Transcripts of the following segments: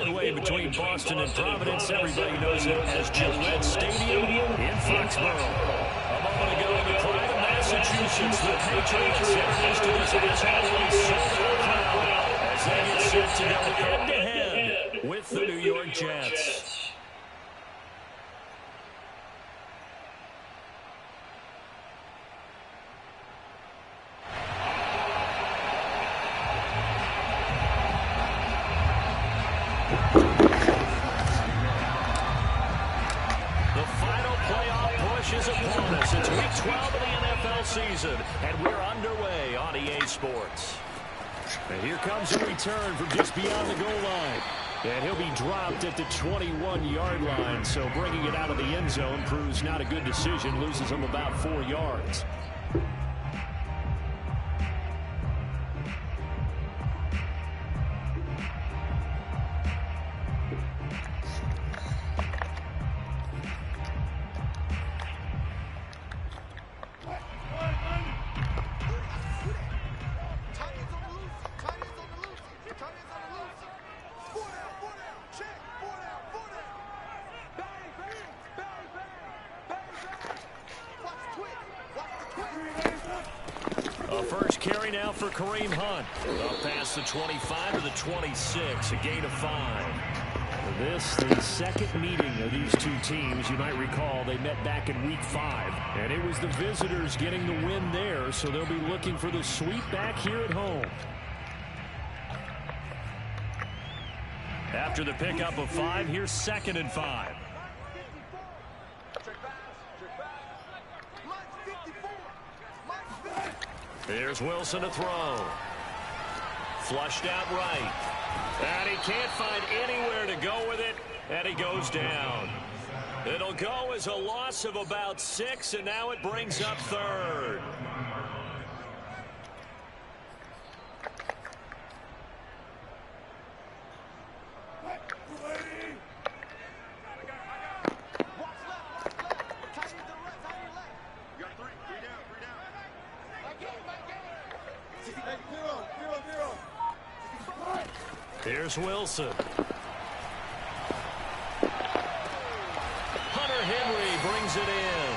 midway between Boston and Providence. Everybody knows it as Gillette Stadium in Foxborough. A moment ago, in the pride of Massachusetts, the Patriots introduced to this as-always sold-out crowd as they get set to go head-to-head with the New York Jets. Is upon us. It's week 12 of the NFL season, and we're underway on EA Sports. And here comes a return from just beyond the goal line. And he'll be dropped at the 21-yard line, so bringing it out of the end zone proves not a good decision, loses him about 4 yards. First carry now for Kareem Hunt. Up past the 25 to the 26, a gain of 5. This, the second meeting of these two teams. You might recall they met back in week 5. And it was the visitors getting the win there, so they'll be looking for the sweep back here at home. After the pickup of 5, here's 2nd and 5. Here's Wilson to throw. Flushed out right. And he can't find anywhere to go with it, and he goes down. It'll go as a loss of about 6, and now it brings up 3rd. Here's Wilson. Hunter Henry brings it in.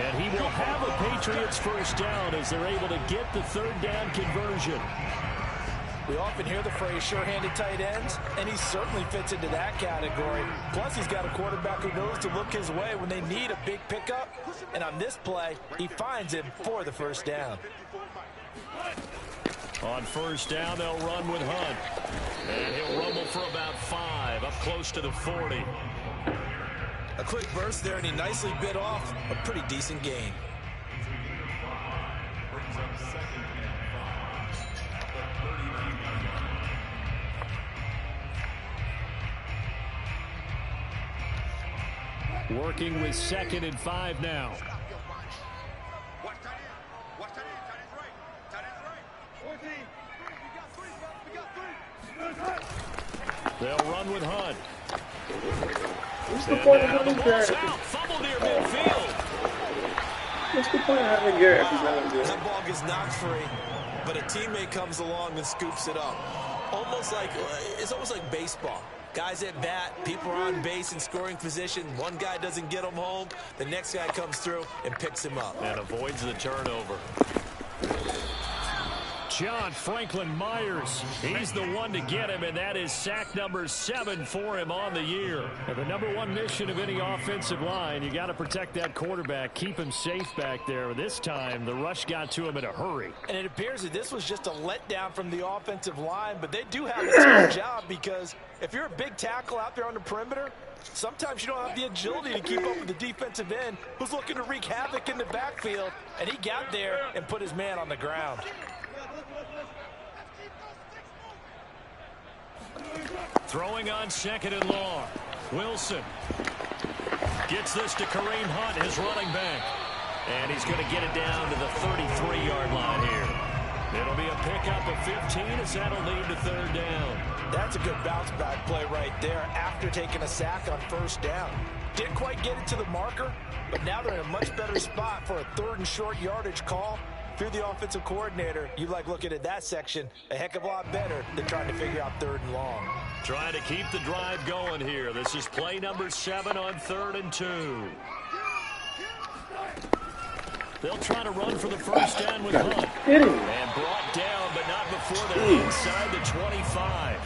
And he will have a Patriots first down as they're able to get the 3rd down conversion. We often hear the phrase sure-handed tight ends, and he certainly fits into that category. Plus, he's got a quarterback who knows to look his way when they need a big pickup. And on this play, he finds him for the first down. On first down, they'll run with Hunt. And he'll rumble for about 5, up close to the 40. A quick burst there, and he nicely bit off a pretty decent gain. Working with 2nd and 5 now. They'll run with Hunt. What's the point of having Garrett? Fumble near midfield. What's the point of having Garrett if he's not going to do it? That ball gets knocked free, but a teammate comes along and scoops it up. It's almost like baseball. Guys at bat, people are on base in scoring position. One guy doesn't get him home. The next guy comes through and picks him up. And avoids the turnover. John Franklin Myers, he's the one to get him, and that is sack number 7 for him on the year. And the number 1 mission of any offensive line, you got to protect that quarterback, keep him safe back there. This time, the rush got to him in a hurry. And it appears that this was just a letdown from the offensive line, but they do have a tough job because if you're a big tackle out there on the perimeter, sometimes you don't have the agility to keep up with the defensive end who's looking to wreak havoc in the backfield, and he got there and put his man on the ground. Throwing on 2nd and long. Wilson gets this to Kareem Hunt, his running back. And he's going to get it down to the 33-yard line here. It'll be a pickup of 15 as that'll lead to 3rd down. That's a good bounce-back play right there after taking a sack on first down. Didn't quite get it to the marker, but now they're in a much better spot for a 3rd and short yardage call. if you're the offensive coordinator, you like looking at that section a heck of a lot better than trying to figure out 3rd and long. Trying to keep the drive going here. This is play number 7 on 3rd and 2. They'll try to run for the first down with Hunt. And brought down, but not before they're inside the 25.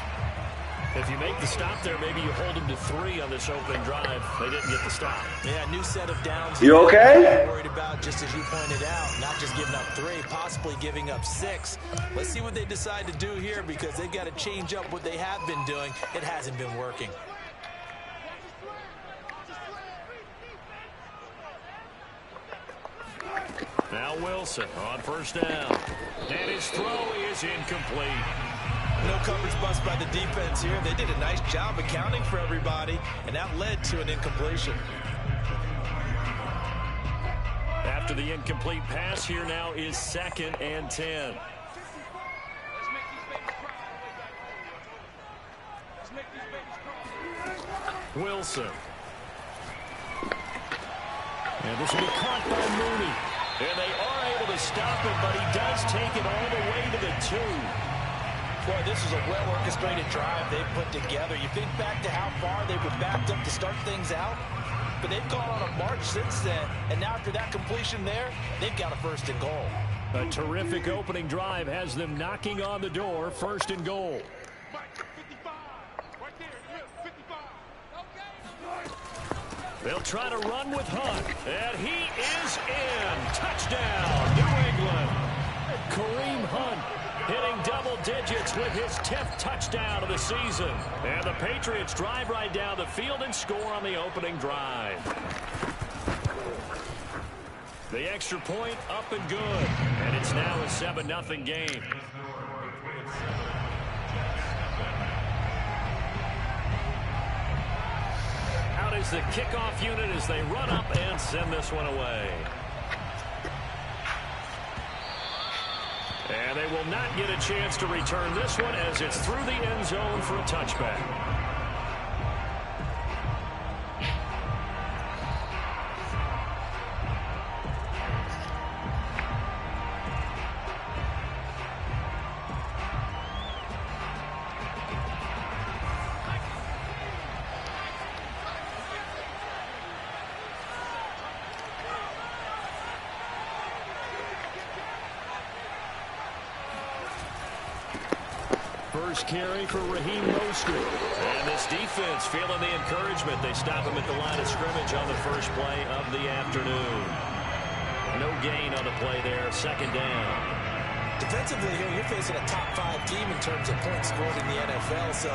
If you make the stop there, maybe you hold them to 3 on this opening drive. They didn't get the stop. Yeah, new set of downs. You okay? Worried about, just as you pointed out, not just giving up 3, possibly giving up 6. Let's see what they decide to do here, because they've got to change up what they have been doing. It hasn't been working. Now Wilson on first down. And his throw is incomplete. No coverage bust by the defense here. They did a nice job accounting for everybody, and that led to an incompletion. After the incomplete pass, here now is 2nd and 10. Wilson. And this will be caught by Mooney. And they are able to stop him, but he does take it all the way to the 2. Boy, this is a well-orchestrated drive they've put together. You think back to how far they were backed up to start things out, but they've gone on a march since then, and now after that completion there, they've got a 1st and goal. A terrific opening drive has them knocking on the door, 1st and goal. They'll try to run with Hunt, and he is in. Touchdown, New England. Kareem Hunt hitting double digits with his 10th touchdown of the season. And the Patriots drive right down the field and score on the opening drive. The extra point up and good, and it's now a 7-0 game. Out is the kickoff unit as they run up and send this one away. And they will not get a chance to return this one as it's through the end zone for a touchback. First carry for Raheem Mostert. And this defense feeling the encouragement. They stop him at the line of scrimmage on the first play of the afternoon. No gain on the play there. 2nd down. Defensively here, you're facing a top 5 team in terms of points scored in the NFL. So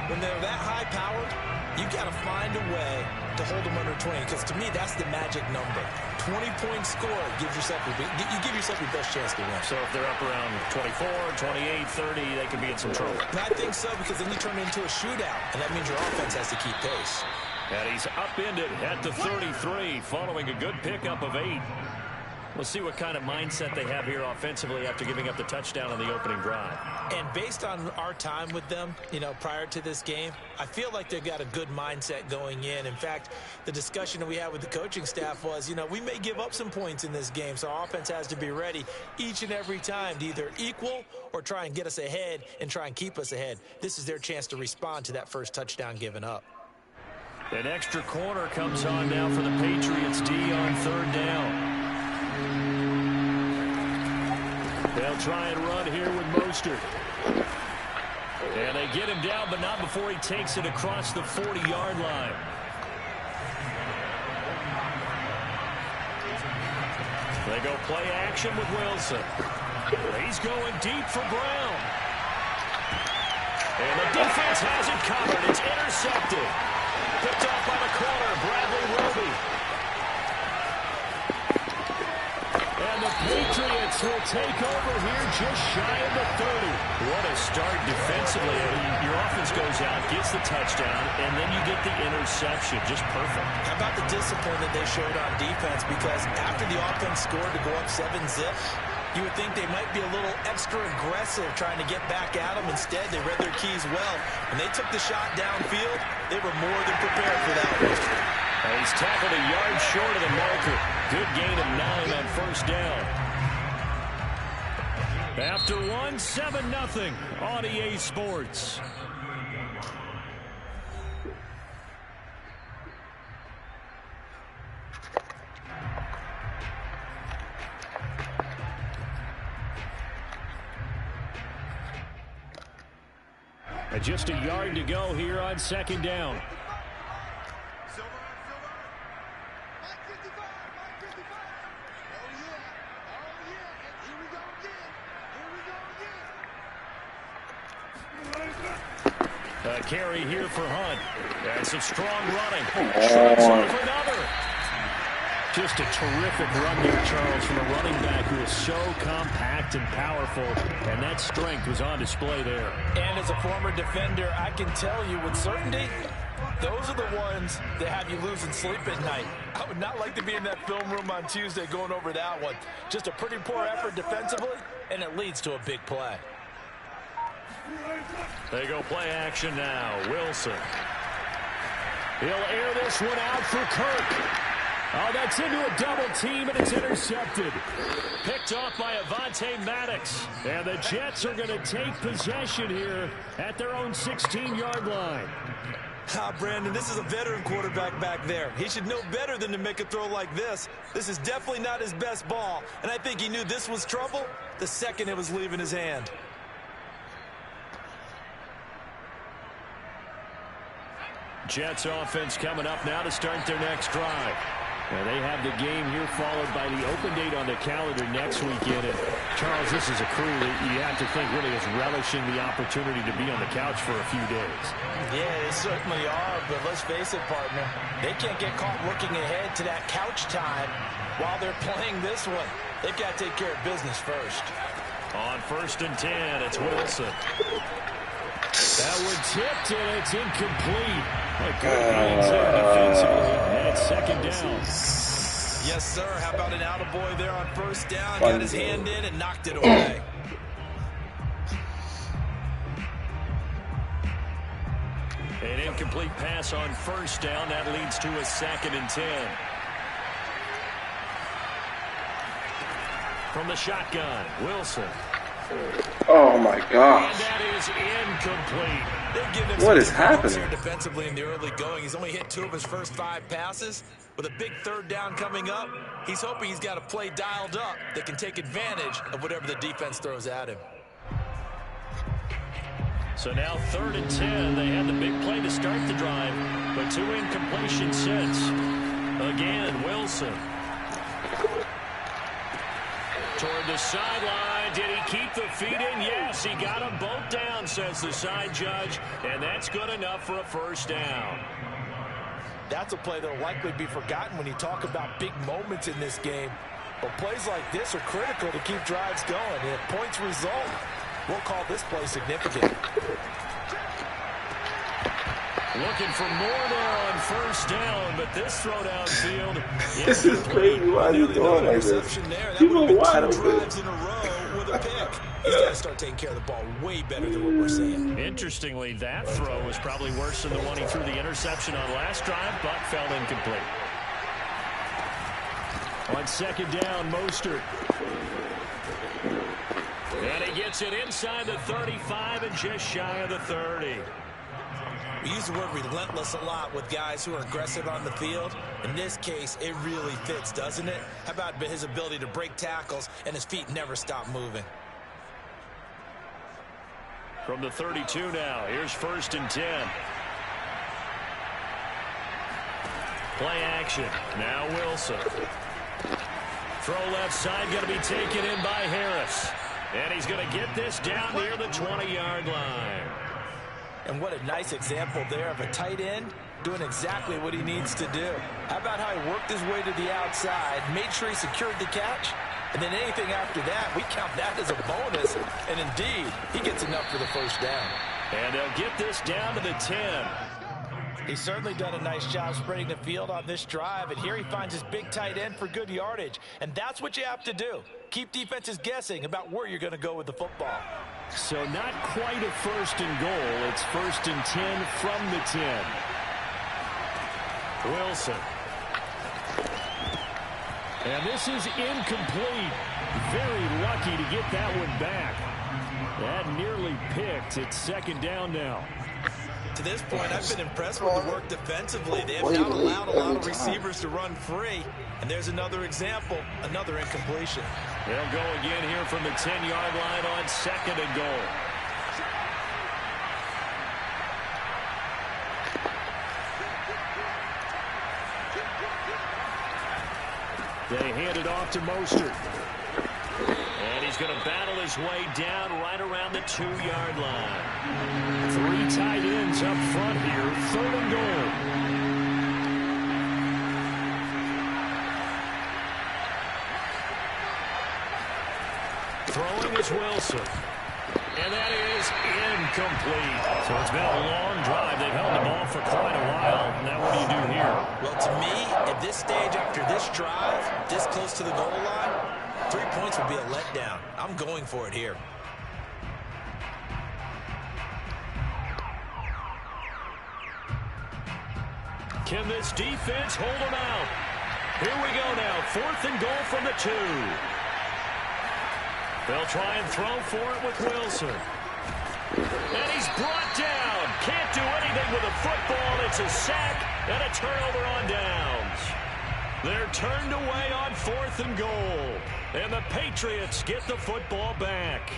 when they're that high-powered, you've got to find a way to hold them under 20, because to me, that's the magic number. 20-point score gives yourself you give yourself your best chance to win. So if they're up around 24, 28, 30, they could be in some trouble. And I think so, because then you turn it into a shootout, and that means your offense has to keep pace. And he's upended at the 33 following a good pickup of 8. We'll see what kind of mindset they have here offensively after giving up the touchdown on the opening drive. And based on our time with them, prior to this game, I feel like they've got a good mindset going in. In fact, the discussion that we had with the coaching staff was, we may give up some points in this game, so our offense has to be ready each and every time to either equal or try and get us ahead and try and keep us ahead. This is their chance to respond to that first touchdown given up. An extra corner comes on now for the Patriots D on 3rd down. They'll try and run here with Mostert. And they get him down, but not before he takes it across the 40-yard line. They go play action with Wilson. He's going deep for Brown. And the defense has it covered. It's intercepted. Picked off by the corner, Bradley Roby. And the Patriots will take over here just shy of the 30. What a start defensively. I mean, your offense goes out, gets the touchdown, and then you get the interception. Just perfect. How about the discipline that they showed on defense? Because after the offense scored to go up 7-zip, you would think they might be a little extra aggressive trying to get back at them. Instead, they read their keys well. When they took the shot downfield, they were more than prepared for that one. And he's tackled a yard short of the marker. Good gain of 9 on first down. After one, 7-0 on EA Sports. Just a yard to go here on second down. A carry here for Hunt. And some strong running. Shrugs off another. Just a terrific run there, Charles, from a running back who is so compact and powerful, and that strength was on display there. And as a former defender, I can tell you with certainty, those are the ones that have you losing sleep at night. I would not like to be in that film room on Tuesday going over that one. Just a pretty poor effort defensively, and it leads to a big play. They go play action now. Wilson. He'll air this one out for Kirk. Oh, that's into a double team, and it's intercepted. Picked off by Avonte Maddox. And the Jets are going to take possession here at their own 16-yard line. Brandon, this is a veteran quarterback back there. He should know better than to make a throw like this. This is definitely not his best ball, and I think he knew this was trouble the second it was leaving his hand. Jets offense coming up now to start their next drive. Now they have the game here followed by the open date on the calendar next weekend. And Charles, this is a crew that you have to think really is relishing the opportunity to be on the couch for a few days. Yeah, they certainly are, but let's face it, partner. They can't get caught looking ahead to that couch time while they're playing this one. They've got to take care of business first. On 1st and 10, it's Wilson. That one tipped, and it's incomplete. A good hands there defensively, and it's second down. Yes, sir. How about an attaboy there on 1st down? Got his hand in and knocked it away. An incomplete pass on 1st down. That leads to a 2nd and 10. From the shotgun, Wilson. Oh my gosh. And that is incomplete. What is happening? Here defensively in the early going. He's only hit 2 of his first 5 passes. With a big 3rd down coming up, he's hoping he's got a play dialed up that can take advantage of whatever the defense throws at him. So now 3rd and 10. They had the big play to start the drive, but 2 incompletions since. Again, Wilson. Toward the sideline. Did he keep the feet in? Yes, he got them both down, says the side judge, and that's good enough for a 1st down. That's a play that will likely be forgotten when you talk about big moments in this game. But plays like this are critical to keep drives going. And if points result, we'll call this play significant. Looking for more there on 1st down, but this throw downfield. This is crazy. Why are you doing like this? People wide open. Drives in a row with a pick. He's got to start taking care of the ball way better than what we're seeing. Interestingly, that throw was probably worse than the one he threw the interception on last drive, but fell incomplete. On 2nd down, Mostert. And he gets it inside the 35 and just shy of the 30. We use the word relentless a lot with guys who are aggressive on the field. In this case, it really fits, doesn't it? How about his ability to break tackles and his feet never stop moving? From the 32 now, here's 1st and 10. Play action. Now Wilson. Throw left side, going to be taken in by Harris. And he's going to get this down near the 20-yard line. And what a nice example there of a tight end doing exactly what he needs to do. How about how he worked his way to the outside, made sure he secured the catch, and then anything after that, we count that as a bonus. And indeed, he gets enough for the 1st down. And they'll get this down to the 10. He's certainly done a nice job spreading the field on this drive, and here he finds his big tight end for good yardage. And that's what you have to do. Keep defenses guessing about where you're going to go with the football. So not quite a 1st and goal. It's 1st and 10 from the 10. Wilson. And this is incomplete. Very lucky to get that one back. That nearly picked. It's second down now. To this point, I've been impressed with the work defensively. They have not allowed a lot of receivers to run free. And there's another example, another incompletion. They'll go again here from the 10-yard line on second and goal. They hand it off to Mostert. And he's going to battle his way down right around the 2-yard line. 3 tight ends up front here, third and goal. Throwing is Wilson. And that is incomplete. So it's been a long drive. They've held the ball for quite a while. Now what do you do here? Well, to me, at this stage after this drive, this close to the goal line, 3 points would be a letdown. I'm going for it here. Can this defense hold them out? Here we go now. 4th and goal from the 2. They'll try and throw for it with Wilson. And he's brought down. Can't do anything with a football. It's a sack and a turnover on downs. They're turned away on 4th and goal. And the Patriots get the football back.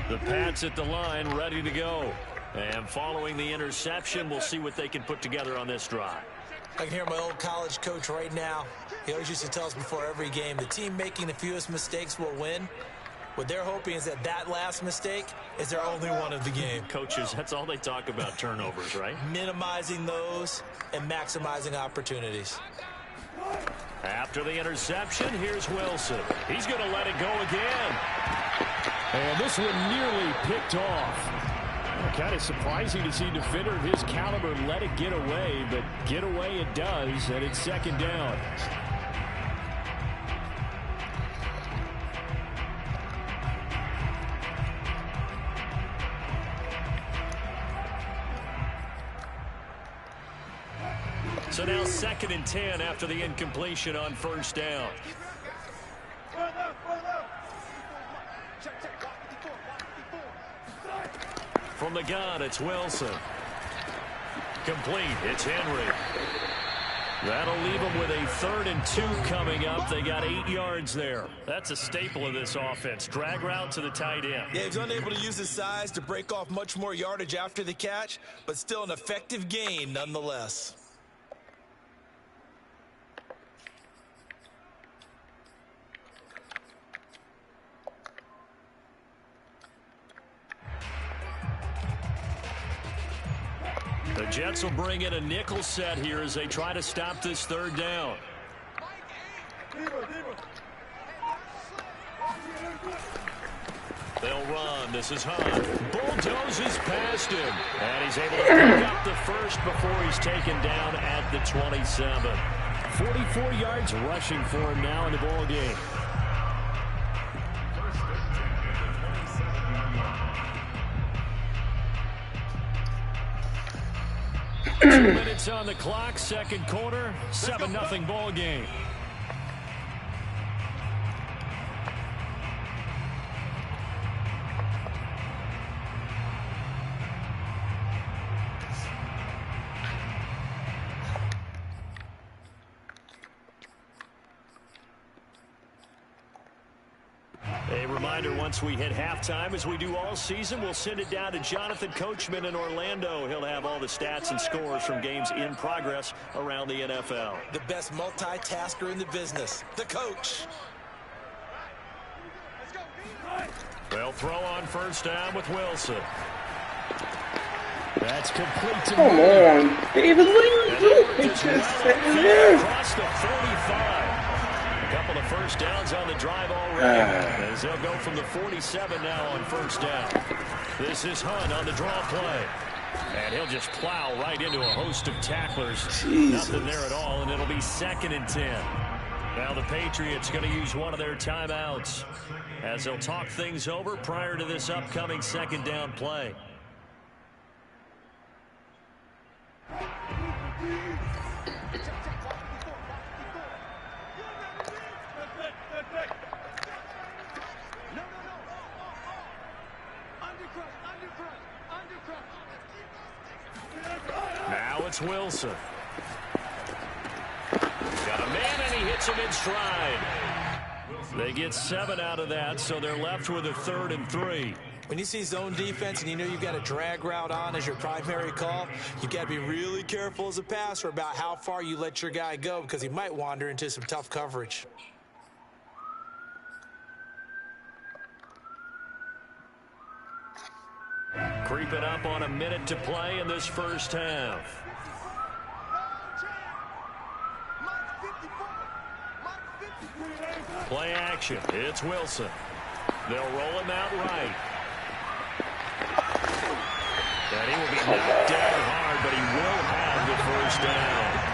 The Pats at the line, ready to go. And following the interception, we'll see what they can put together on this drive. I can hear my old college coach right now. He always used to tell us before every game, the team making the fewest mistakes will win. What they're hoping is that last mistake is their only one of the game. Coaches, that's all they talk about, turnovers, right? Minimizing those and maximizing opportunities. After the interception, here's Wilson. He's going to let it go again. And this one nearly picked off. Kind of surprising to see a defender of his caliber let it get away, but get away it does, and it's second down. So now 2nd and 10 after the incompletion on 1st down. From the gun, it's Wilson. Complete. It's Henry. That'll leave them with a 3rd and 2 coming up. They got 8 yards there. That's a staple of this offense. Drag route to the tight end. Yeah, he's unable to use his size to break off much more yardage after the catch, but still an effective gain nonetheless. The Jets will bring in a nickel set here as they try to stop this 3rd down. They'll run. This is Hunt. Bulldozes past him. And he's able to pick up the first before he's taken down at the 27. 44 yards rushing for him now in the ball game. Two minutes on the clock, second quarter, 7-0 ball game. A reminder, once we hit halftime, as we do all season, we'll send it down to Jonathan Coachman in Orlando. He'll have all the stats and scores from games in progress around the NFL. The best multitasker in the business, the coach. They'll throw on 1st down with Wilson. That's complete to Come on, David, what are you doing? He just across the 45. A couple of 1st downs on the drive already, as they'll go from the 47 now on 1st down. This is Hunt on the draw play. And he'll just plow right into a host of tacklers. Jesus. Nothing there at all, and it'll be 2nd and 10. Now the Patriots going to use one of their timeouts as they'll talk things over prior to this upcoming 2nd down play. It's Wilson. Got a man, and he hits him in stride. They get 7 out of that, so they're left with a 3rd and 3. When you see zone defense and you know you've got a drag route on as your primary call, you've got to be really careful as a passer about how far you let your guy go because he might wander into some tough coverage. Creeping up on a minute to play in this first half. Play action. It's Wilson. They'll roll him out right. And he will be knocked down hard, but he will have the first down.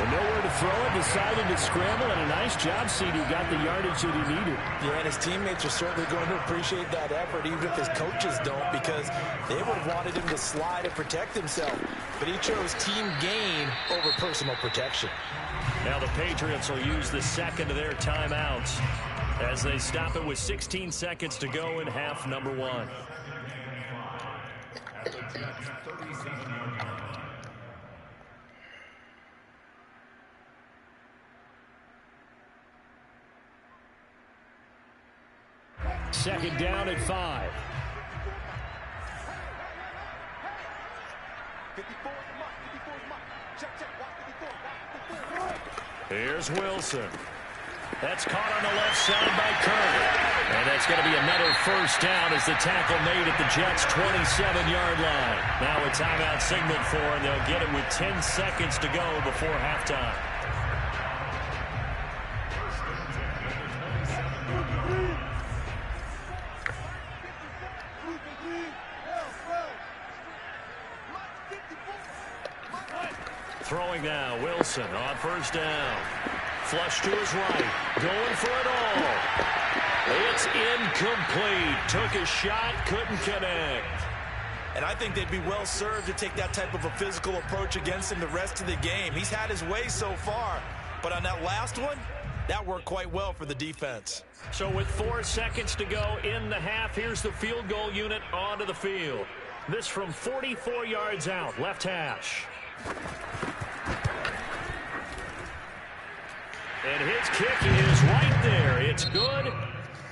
With nowhere to throw it, decided to scramble, and a nice job, CD got the yardage that he needed. Yeah, and his teammates are certainly going to appreciate that effort, even if his coaches don't, because they would have wanted him to slide and protect himself. But he chose team gain over personal protection. Now the Patriots will use the second of their timeouts as they stop it with 16 seconds to go in half number 1. Second down at 5. Here's Wilson. That's caught on the left side by Kirk. And that's going to be another first down as the tackle made at the Jets' 27-yard line. Now a timeout signaled for, and they'll get it with 10 seconds to go before halftime. Throwing now, Wilson on first down. Flush to his right. Going for it all. It's incomplete. Took a shot, couldn't connect. And I think they'd be well served to take that type of a physical approach against him the rest of the game. He's had his way so far. But on that last one, that worked quite well for the defense. So with 4 seconds to go in the half, here's the field goal unit onto the field. This from 44 yards out, left hash. And his kick is right there. It's good.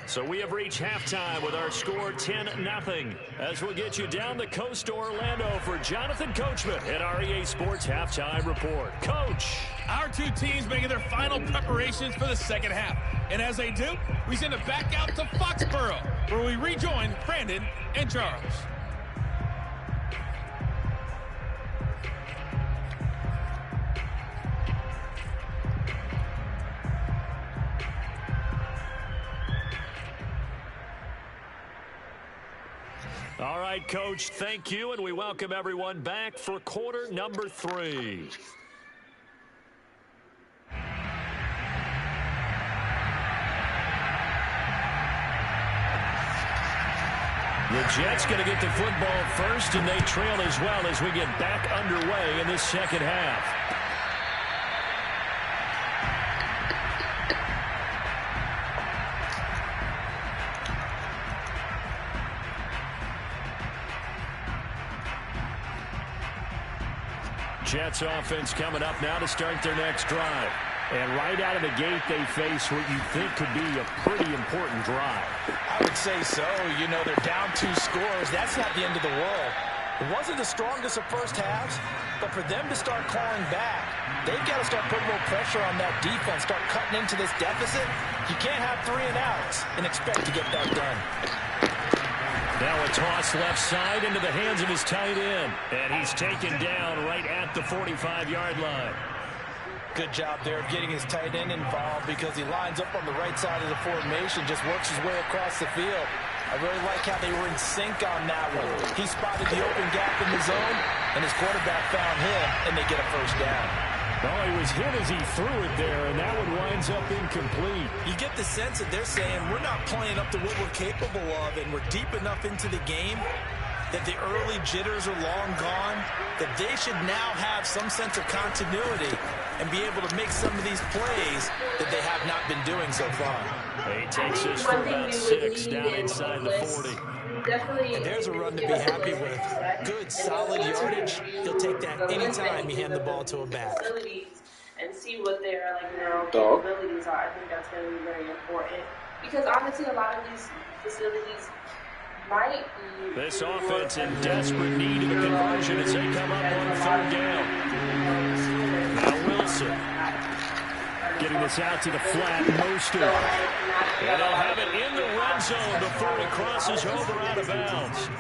So we have reached halftime with our score 10-0. As we'll get you down the coast to Orlando for Jonathan Coachman at REA Sports Halftime Report. Coach. Our two teams making their final preparations for the second half. And as they do, we send it back out to Foxborough, where we rejoin Brandon and Charles. All right, Coach, thank you, and we welcome everyone back for quarter number 3. The Jets going to get the football first, and they trail as well as we get back underway in this second half. Jets offense coming up now to start their next drive. And right out of the gate, they face what you think could be a pretty important drive. I would say so. You know, they're down 2 scores. That's not the end of the world. It wasn't the strongest of first halves, but for them to start clawing back, they've got to start putting more pressure on that defense, start cutting into this deficit. You can't have 3 and outs and expect to get that done. Now a toss left side into the hands of his tight end. And he's taken down right at the 45-yard line. Good job there of getting his tight end involved because he lines up on the right side of the formation, just works his way across the field. I really like how they were in sync on that one. He spotted the open gap in the zone, and his quarterback found him, and they get a first down. Well, he was hit as he threw it there, and that one winds up incomplete. You get the sense that they're saying we're not playing up to what we're capable of, and we're deep enough into the game that the early jitters are long gone, that they should now have some sense of continuity and be able to make some of these plays that they have not been doing so far. He takes this for about 6 down inside the 40. And there's a run to be happy with. Good, solid yardage. He'll take that anytime you hand the ball to a back. And see what their neural capabilities are. I think that's going to be very important because honestly, a lot of these facilities might be. This offense in desperate need of a conversion as they come up on 3rd down. Now Wilson getting this out to the flat. Mostert. And they'll have it in the red zone before he crosses over out of bounds.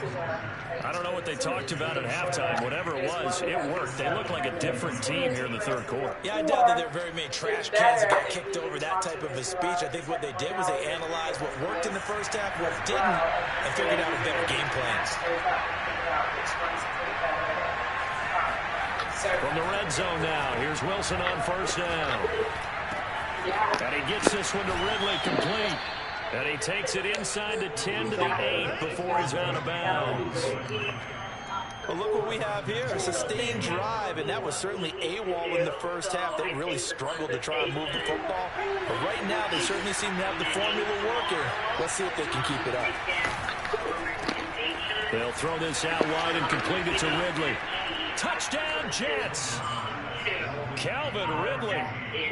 I don't know what they talked about at halftime. Whatever it was, it worked. They look like a different team here in the 3rd quarter. Yeah, I doubt that there are very many trash cans that got kicked over that type of a speech. I think what they did was they analyzed what worked in the first half, what didn't, and figured out a better game plan. From the red zone now, here's Wilson on 1st down. And he gets this one to Ridley complete. And he takes it inside the 10 to the 8 before he's out of bounds. Well, look what we have here, a sustained drive, and that was certainly AWOL in the first half. They really struggled to try and move the football. But right now, they certainly seem to have the formula working. Let's see if they can keep it up. They'll throw this out wide and complete it to Ridley. Touchdown, Jets! Calvin Ridley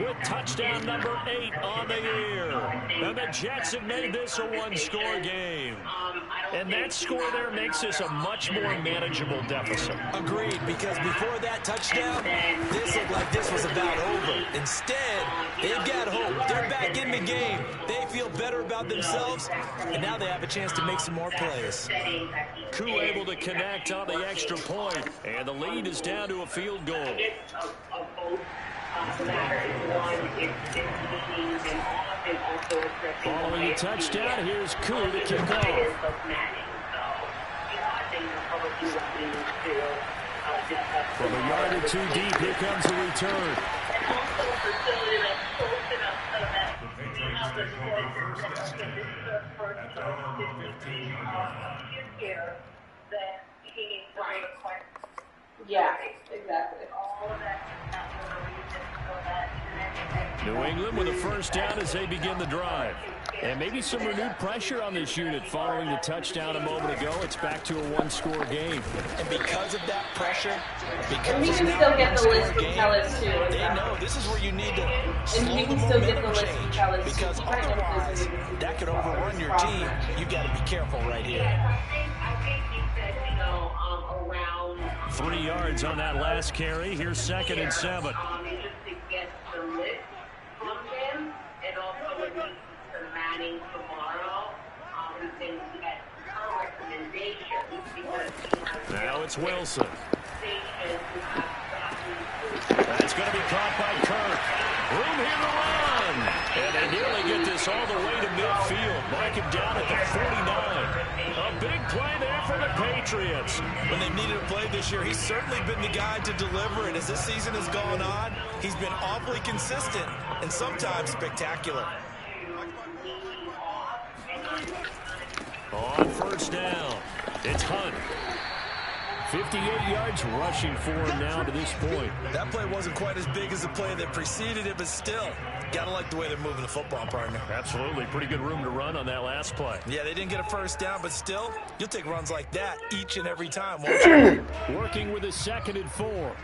with touchdown number 8 on the year. And the Jets have made this a one-score game. And that score there makes this a much more manageable deficit. Agreed, because before that touchdown, this looked like this was about over. Instead, they've got hope. They're back in the game. They feel better about themselves, and now they have a chance to make some more plays. Koo able to connect on the extra point, and the lead is down to a field goal. Following a touchdown, here's Koo to kick off. From a yard or 2 deep, here comes the return. Yeah, exactly. New England with a 1st down as they begin the drive. And maybe some renewed pressure on this unit following the touchdown a moment ago. It's back to a one-score game. And because of that pressure, because and you can still get the list from Kellis too. They know this is where you need to and you can still get the list from Kellis because otherwise that could overrun your team. You got to be careful right here. 3 yards on that last carry. Here's 2nd and 7. Now it's Wilson. That's going to be caught by Kirk. Room here to run. And they nearly get this all the way to midfield. Mark him down at the 49. A big play there for the Patriots. When they've needed a play this year, he's certainly been the guy to deliver. And as this season has gone on, he's been awfully consistent and sometimes spectacular. On 1st down, it's Hunt. 58 yards rushing for him now to this point. That play wasn't quite as big as the play that preceded it, but still, gotta like the way they're moving the football, partner. Absolutely. Pretty good room to run on that last play. Yeah, they didn't get a 1st down, but still, you'll take runs like that each and every time, won't you? Working with a 2nd and 4.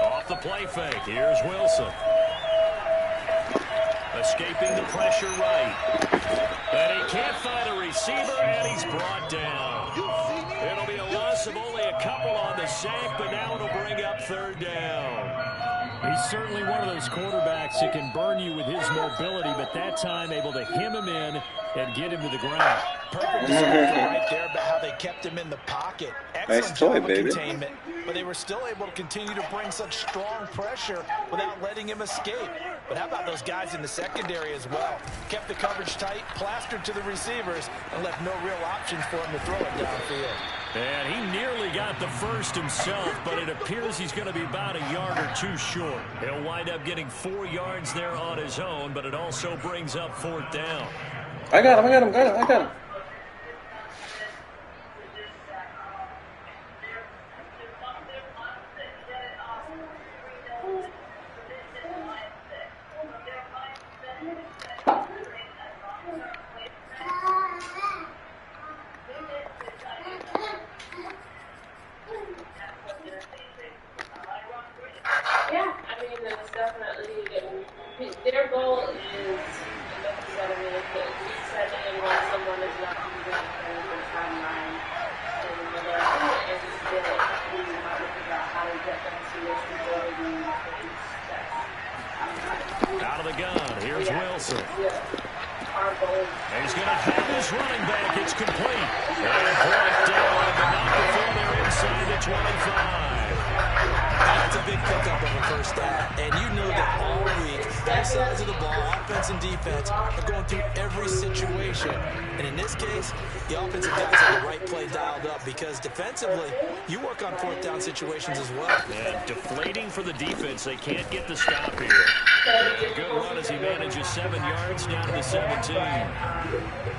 Off the play fake. Here's Wilson. Escaping the pressure right. And he can't find a receiver, and he's brought down. It'll be a loss of only a couple on the sack, but now it'll bring up 3rd down. He's certainly one of those quarterbacks that can burn you with his mobility, but that time able to hem him in and get him to the ground. Perfect description right there about how they kept him in the pocket. Excellent job of containment, but they were still able to continue to bring such strong pressure without letting him escape. But how about those guys in the secondary as well? Kept the coverage tight, plastered to the receivers, and left no real options for him to throw it downfield. And he nearly got the 1st himself, but it appears he's going to be about a yard or 2 short. He'll wind up getting 4 yards there on his own, but it also brings up 4th down. I got him. their goal is, like you said, I mean, if you said that when someone is not using the timeline, and when they're out and still we might figure out how to get them to this ability out of the gun. Here's Wilson. Our goal. He's going to have his running back. It's complete. And brought down, but not before they're inside the 25. That's a big pickup of a first down. And you know that all week, both sides of the ball, offense and defense, are going through every situation. And in this case, the offensive guys have the right play dialed up because defensively, you work on fourth down situations as well. And deflating for the defense. They can't get the stop here. And a good run as he manages 7 yards down to the 17.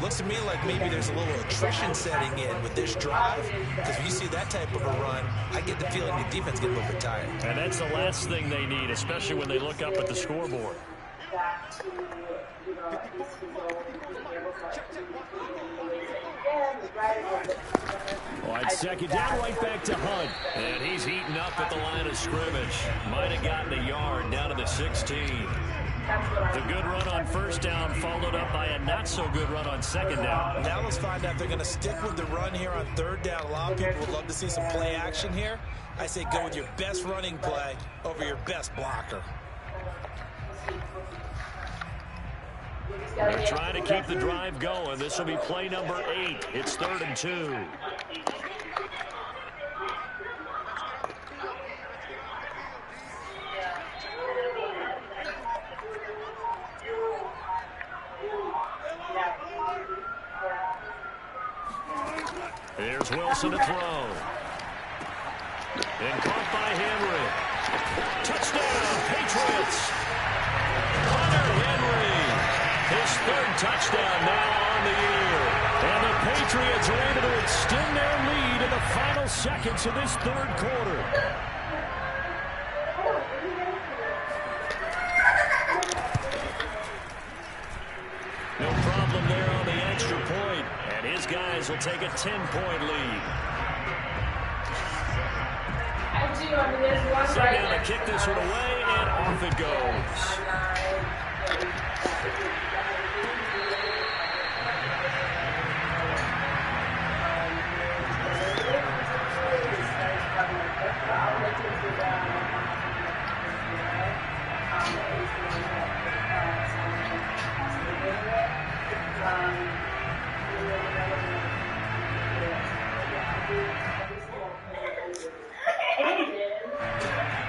Looks to me like maybe there's a little attrition setting in with this drive because when you see that type of a run, I get the feeling the defense gets a little bit tired. And that's the last thing they need, especially when they look up at the scoreboard. Well, it's second down, right back to Hunt. And he's heating up at the line of scrimmage. Might have gotten a yard down to the 16. The good run on first down followed up by a not-so-good run on second down. Now let's find out if they're going to stick with the run here on third down. A lot of people would love to see some play action here. I say go with your best running play over your best blocker. They're trying to keep the drive going. This will be play number 8. It's 3rd and 2. Here's Wilson to throw. And caught by Henry. Touchdown, Patriots. Hunter Henry. His 3rd touchdown now on the year. And the Patriots are able to extend their lead in the final seconds of this 3rd quarter. No problem there on the extra point. And his guys will take a 10-point lead. So down to kick this one away, and off it goes.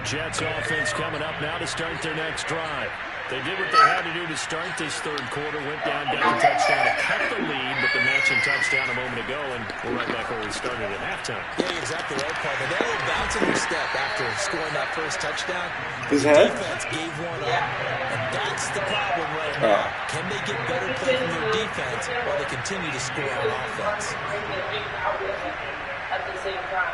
Jets offense coming up now to start their next drive. They did what they had to do to start this 3rd quarter. Went down, got the touchdown to cut the lead, but the matching touchdown a moment ago, and we're right back where we started at halftime. Yeah, you're exactly right, partner. They were bouncing their step after scoring that first touchdown. His the head? defense gave one up, and that's the problem right now. Can they get better play from their defense while they continue to score on offense? At the same time.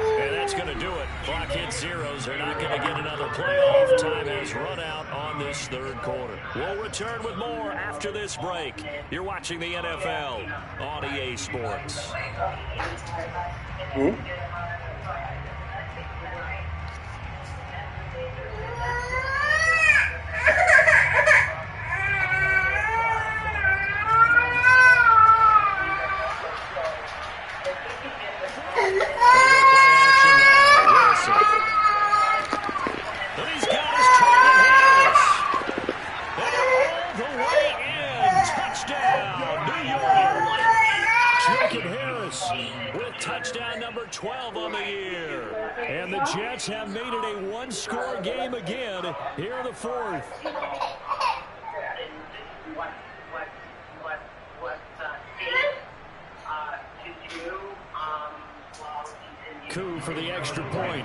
And that's going to do it. Clock hits zeros. They're not going to get another playoff. Time has run out on this 3rd quarter. We'll return with more after this break. You're watching the NFL on EA Sports. Touchdown number 12 on the year. And the Jets have made it a one-score game again here in the 4th. Coup for the extra point.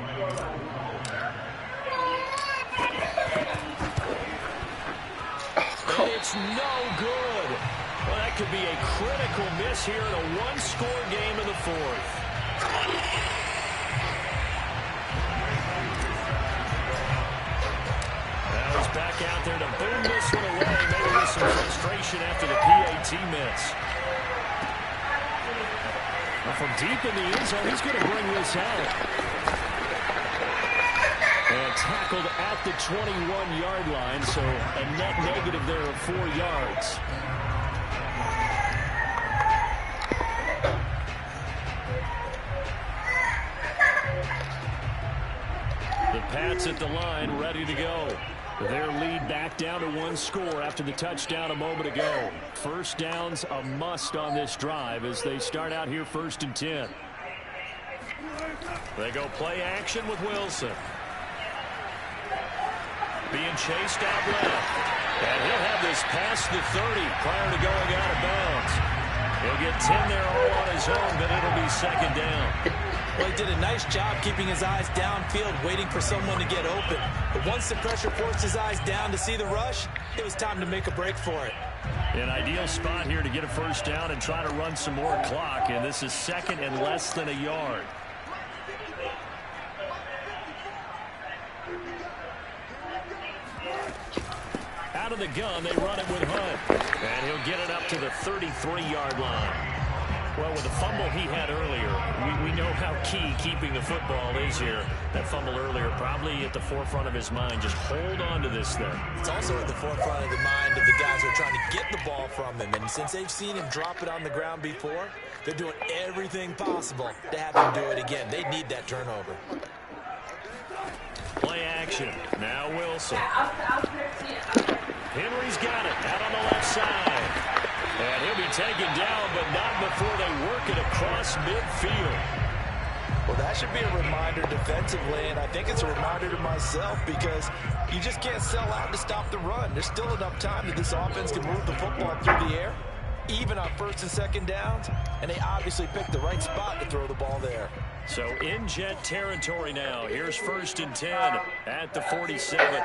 And it's no good. Well, that could be a critical miss here in a one-score game in the 4th. Now he's back out there to boom this one away, maybe with some frustration after the PAT miss. From deep in the end zone, he's going to bring this out. And tackled at the 21-yard line, so a net negative there of 4 yards. The Pats at the line, ready to go. Their lead back down to 1 score after the touchdown a moment ago. First down's a must on this drive as they start out here 1st and 10. They go play action with Wilson. Being chased out left. And he'll have this past the 30 prior to going out of bounds. He'll get 10 there all on his own, but it'll be 2nd down. Well, he did a nice job keeping his eyes downfield, waiting for someone to get open. But once the pressure forced his eyes down to see the rush, it was time to make a break for it. An ideal spot here to get a 1st down and try to run some more clock, and this is 2nd and less than a yard. Out of the gun, they run it with Hunt. And he'll get it up to the 33-yard line. Well, with the fumble he had earlier, we know how key keeping the football is here. That fumble earlier probably at the forefront of his mind. Just hold on to this thing. It's also at the forefront of the mind of the guys who are trying to get the ball from him. And since they've seen him drop it on the ground before, they're doing everything possible to have him do it again. They need that turnover. Play action. Now Wilson. Henry's got it out on the left side. And he'll be taken down, but not before they work it across midfield. Well, that should be a reminder defensively, and I think it's a reminder to myself because you just can't sell out to stop the run. There's still enough time that this offense can move the football through the air, even on 1st and 2nd downs, and they obviously picked the right spot to throw the ball there. So in jet territory now. Here's 1st and 10 at the 47.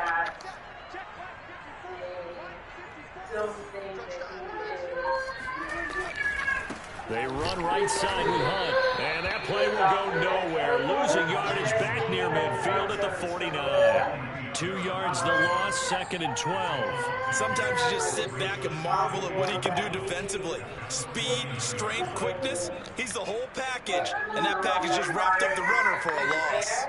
They run right side with Hunt. And that play will go nowhere. Losing yardage back near midfield at the 49. 2 yards the loss, 2nd and 12. Sometimes you just sit back and marvel at what he can do defensively. Speed, strength, quickness, he's the whole package. And that package just wrapped up the runner for a loss.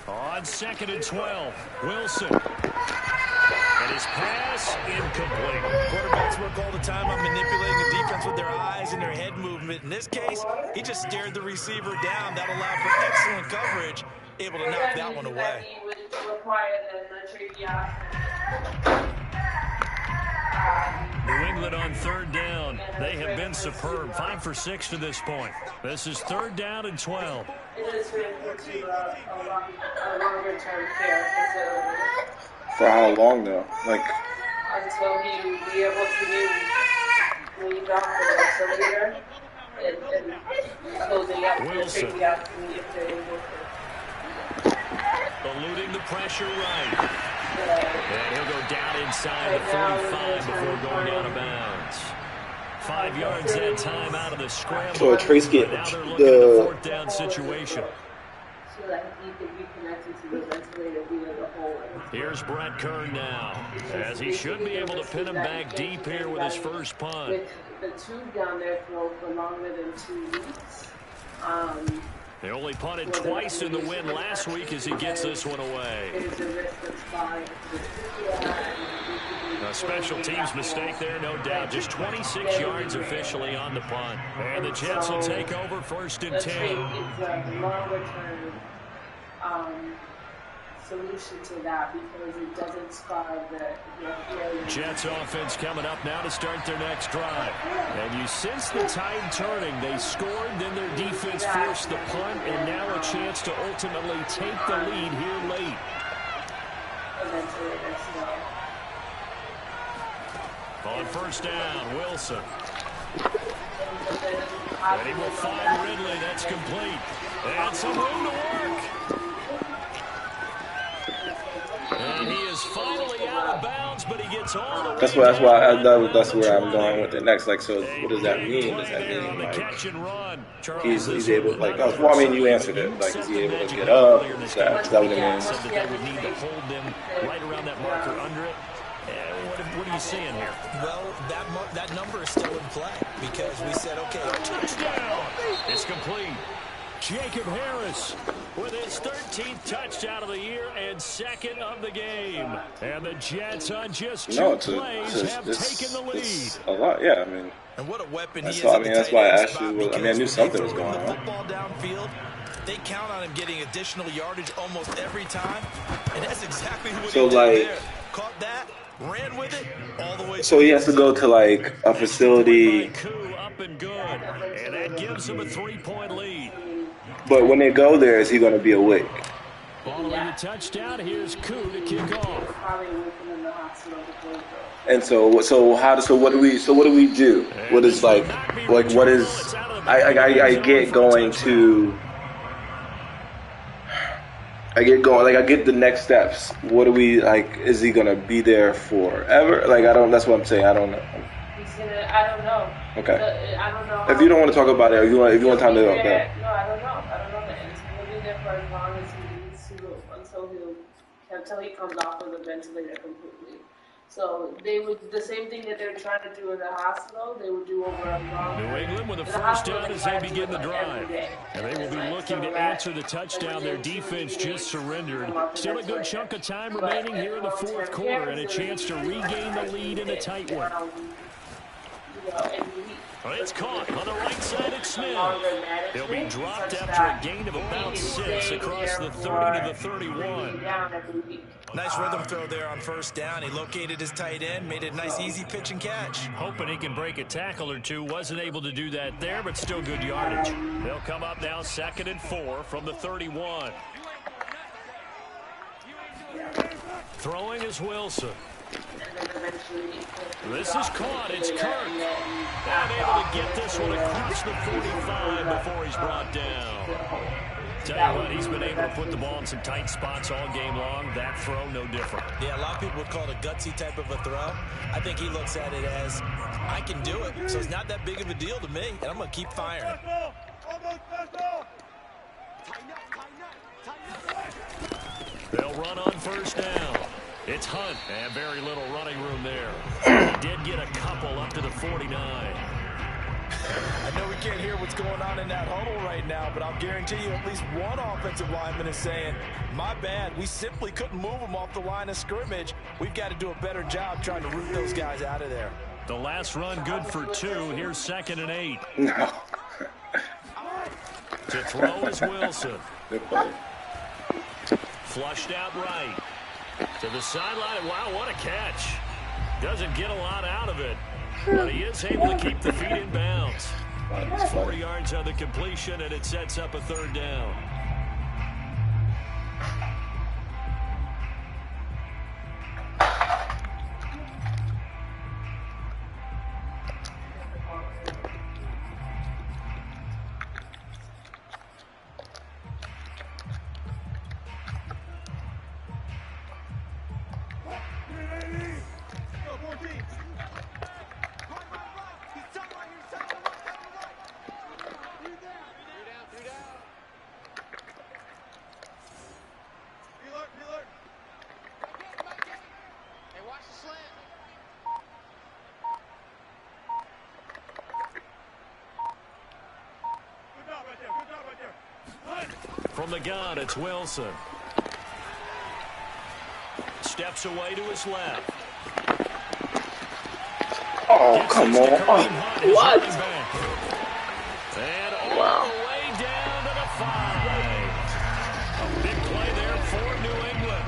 On 2nd and 12, Wilson. And his pass incomplete. Quarterbacks work all the time on manipulating the defense with their eyes and their head movement. In this case, he just stared the receiver down. That allowed for excellent coverage, able to knock that one away. New England on 3rd down. They have been superb. 5 for 6 to this point. This is 3rd down and 12. It is really to a longer-term care facility. For how long though? Like until he will be able to leave off the ventilator and closing up the tracheostomy if they're able to. Eluding the pressure right. And he'll go down inside the 45 before going out of bounds. 5 yards that time out of the scramble. so Trace get Now they're looking at a the 4th down situation. So that he can be connected to the ventilator via the hole. Here's Brett Kern now, as he should be able to pin him back deep here with his first punt. With the tube down there for longer than 2 weeks. They only punted twice in the win last week as he gets this one away. There's a risk of spine. A special teams mistake there, no doubt. Just 26 yards officially on the punt. And the Jets will take over 1st and 10. It's a longer-term solution to that because it doesn't spar the Jets offense coming up now to start their next drive. And you sense the tide turning. They scored, then their defense forced the punt, and now a chance to ultimately take the lead here late. On 1st down, Wilson. And he will find Ridley. That's complete. And some room to work. And he is finally out of bounds, but he gets all the way. that's where I'm going with it next. Like, so what does that mean? Does that mean like he's able, like, well, I mean, you answered it. Like, is he able to get up? Is that what it means? Said that they would need to hold them right around that marker under it. What do are you seeing here? Well, that number is still in play because we said, okay, touchdown. It's complete. Jacob Harris with his 13th touchdown of the year and second of the game. And the Jets on just two plays have taken the lead. It's a lot, yeah. I mean, and what a weapon that's he is. that's why I asked you. I mean, I knew something was going on. Football downfield, they count on him getting additional yardage almost every time, and that's exactly what he did there. Caught that, ran with it all the way. So he has to go to like a facility. Up and good, and that gives him a 3-point lead. But when they go there, is he going to be awake? Following the touchdown, here's Koo to kick off. And so what do we do? What is like what is I get going to. I get the next steps. What do we like? Is he gonna be there forever? Like that's what I'm saying. I don't know. I don't know. Okay. I don't know. If you don't want to talk about it, if you want time to no, I don't know. I don't know that. He'll be there for as long as he needs to until he comes off of the ventilator completely. So they would the same thing that they're trying to do in the hospital. They would do over a long. New England with a first down as they begin the drive, and they will be looking to answer the touchdown their defense just surrendered. Still a good chunk of time remaining here in the fourth quarter, and a chance to regain the lead in a tight one. It's caught on the right side at Smith. He'll be dropped after a gain of about 6 across the 30 to the 31. Nice rhythm throw there on first down. He located his tight end, made it a nice easy pitch and catch. Hoping he can break a tackle or two. Wasn't able to do that there, but still good yardage. They'll come up now 2nd and 4 from the 31. Throwing is Wilson. This is caught. It's Kirk. Not able to get this one across the 45 before he's brought down. Tell you what, he's been able to put the ball in some tight spots all game long. That throw, no different. Yeah, a lot of people would call it a gutsy type of a throw. I think he looks at it as, I can do it, so it's not that big of a deal to me, and I'm going to keep firing. They'll run on first down. It's Hunt, and very little running room there. He did get a couple up to the 49. I know we can't hear what's going on in that huddle right now, but I'll guarantee you at least one offensive lineman is saying, my bad, we simply couldn't move them off the line of scrimmage. We've got to do a better job trying to root those guys out of there. The last run good for 2. Here's 2nd and 8. No. To throw is Wilson. Flushed out right. To the sideline. Wow, what a catch. Doesn't get a lot out of it, but he is able to keep the feet in bounds. 40 yards on the completion, and it sets up a 3rd down. From the gun, it's Wilson. Steps away to his left. Oh, come on. Oh, what? And all the way down to the 5. A big play there for New England.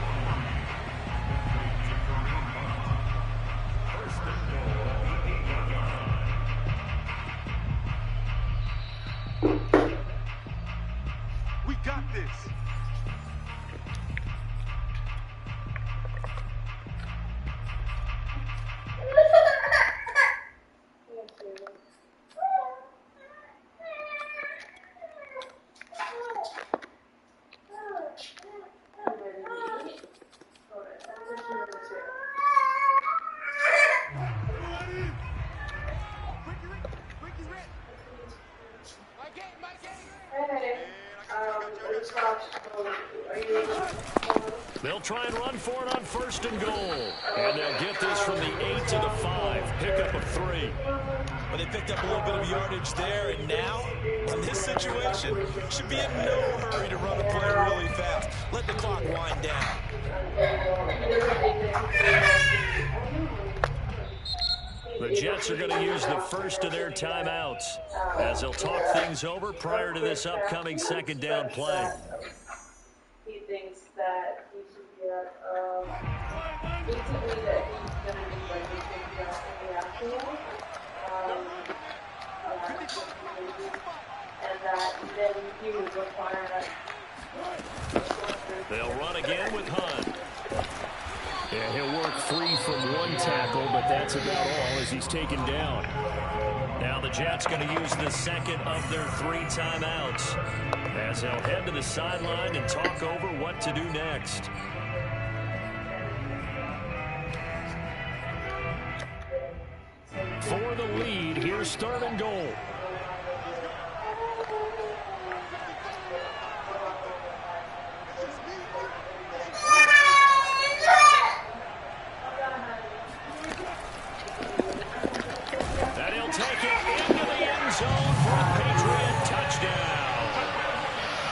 We got this. Hey, I just watched. Are you? They'll try and run for it on 1st and goal. And they'll get this from the 8 to the 5. Pickup of 3. Well, they picked up a little bit of yardage there, and now, in this situation, should be in no hurry to run the play really fast. Let the clock wind down. The Jets are going to use the first of their timeouts as they'll talk things over prior to this upcoming 2nd down play. He thinks that he should get, basically that he's going to be like a big deal in the afternoon. And that then he would require that. They'll run again with Hunt. Yeah, he'll work free from 1 tackle, but that's about all as he's taken down. Now the Jets going to use the 2nd of their 3 timeouts as they'll head to the sideline and talk over what to do next. For the lead, here's 3rd and goal. And he'll take it into the end zone for a Patriot touchdown.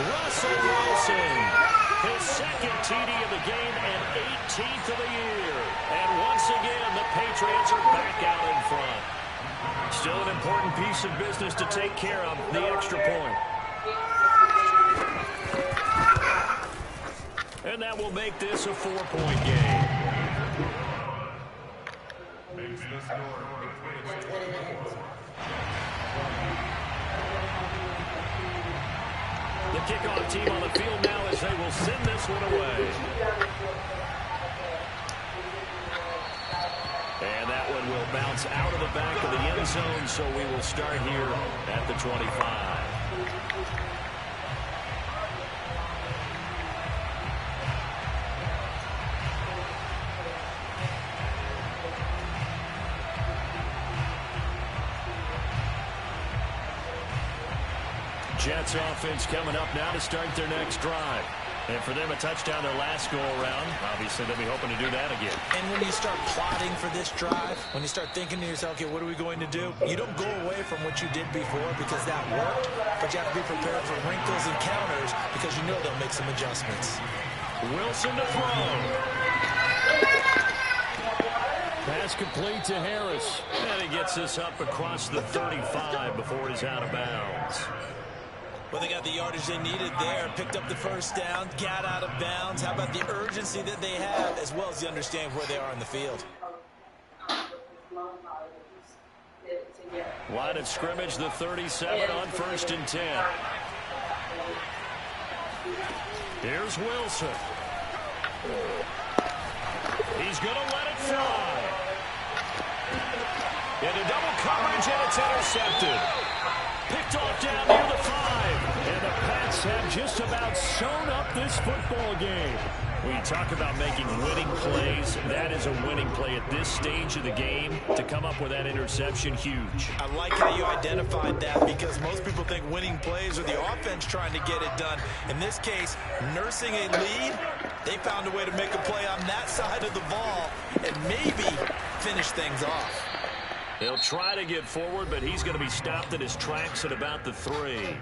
Russell Wilson, his 2nd TD of the game and 18th of the year. And once again, the Patriots are back out in front. Still an important piece of business to take care of, the extra point. And that will make this a 4-point game. The kickoff team on the field now as they will send this one away. And that one will bounce out of the back of the end zone, so we will start here at the 25. Jets offense coming up now to start their next drive. And for them, a touchdown their last go-around. Obviously, they'll be hoping to do that again. And when you start plotting for this drive, when you start thinking to yourself, okay, what are we going to do? You don't go away from what you did before because that worked, but you have to be prepared for wrinkles and counters because you know they'll make some adjustments. Wilson to throw. Pass complete to Harris. And he gets this up across the 35 before he's out of bounds. Well, they got the yardage they needed there, picked up the 1st down, got out of bounds. How about the urgency that they have, as well as the understanding where they are on the field? Line of scrimmage, the 37 on 1st and 10. Here's Wilson. He's going to let it fly. Into double coverage, and it's intercepted. Picked off down near the 5. And the Pats have just about sewn up this football game. When you talk about making winning plays, that is a winning play at this stage of the game. To come up with that interception, huge. I like how you identified that because most people think winning plays are the offense trying to get it done. In this case, nursing a lead, they found a way to make a play on that side of the ball and maybe finish things off. He'll try to get forward, but he's going to be stopped in his tracks at about the 3.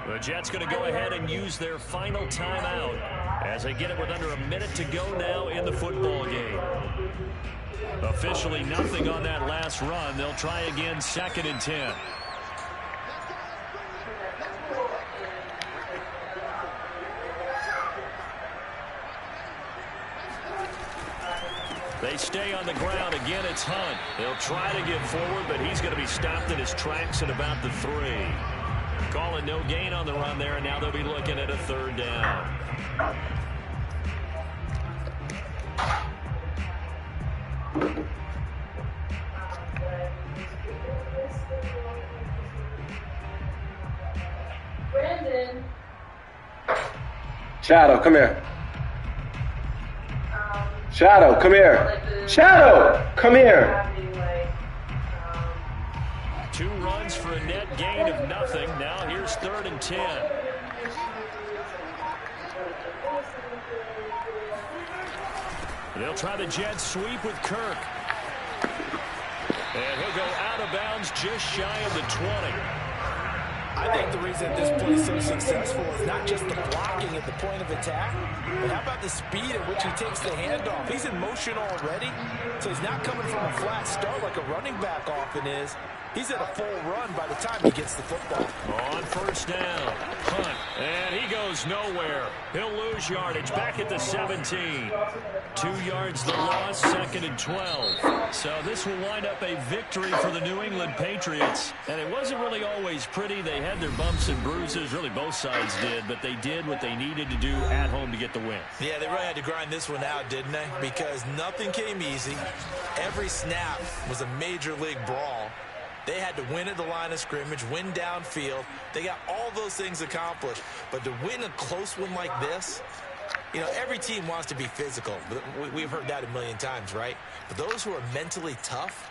The Jets going to go ahead and use their final timeout as they get it with under a minute to go now in the football game. Officially nothing on that last run. They'll try again 2nd and 10. They stay on the ground. Again, it's Hunt. They'll try to get forward, but he's going to be stopped in his tracks at about the 3. Calling no gain on the run there, and now they'll be looking at a 3rd down. Brandon. Shadow, come here. Shadow, come here. Shadow, come here. 2 runs for a net gain of nothing. Now here's 3rd and 10. They'll try the jet sweep with Kirk. And he'll go out of bounds just shy of the 20. I think the reason this play is so successful is not just the blocking at the point of attack, but how about the speed at which he takes the handoff? He's in motion already, so he's not coming from a flat start like a running back often is. He's at a full run by the time he gets the football. On first down, punt, and he goes nowhere. He'll lose yardage back at the 17. 2 yards the loss, 2nd and 12. So this will wind up a victory for the New England Patriots. And it wasn't really always pretty. They had their bumps and bruises. Really, both sides did. But they did what they needed to do at home to get the win. Yeah, they really had to grind this one out, didn't they? Because nothing came easy. Every snap was a major league brawl. They had to win at the line of scrimmage, win downfield. They got all those things accomplished. But to win a close one like this, you know, every team wants to be physical. We've heard that a million times, right? But those who are mentally tough,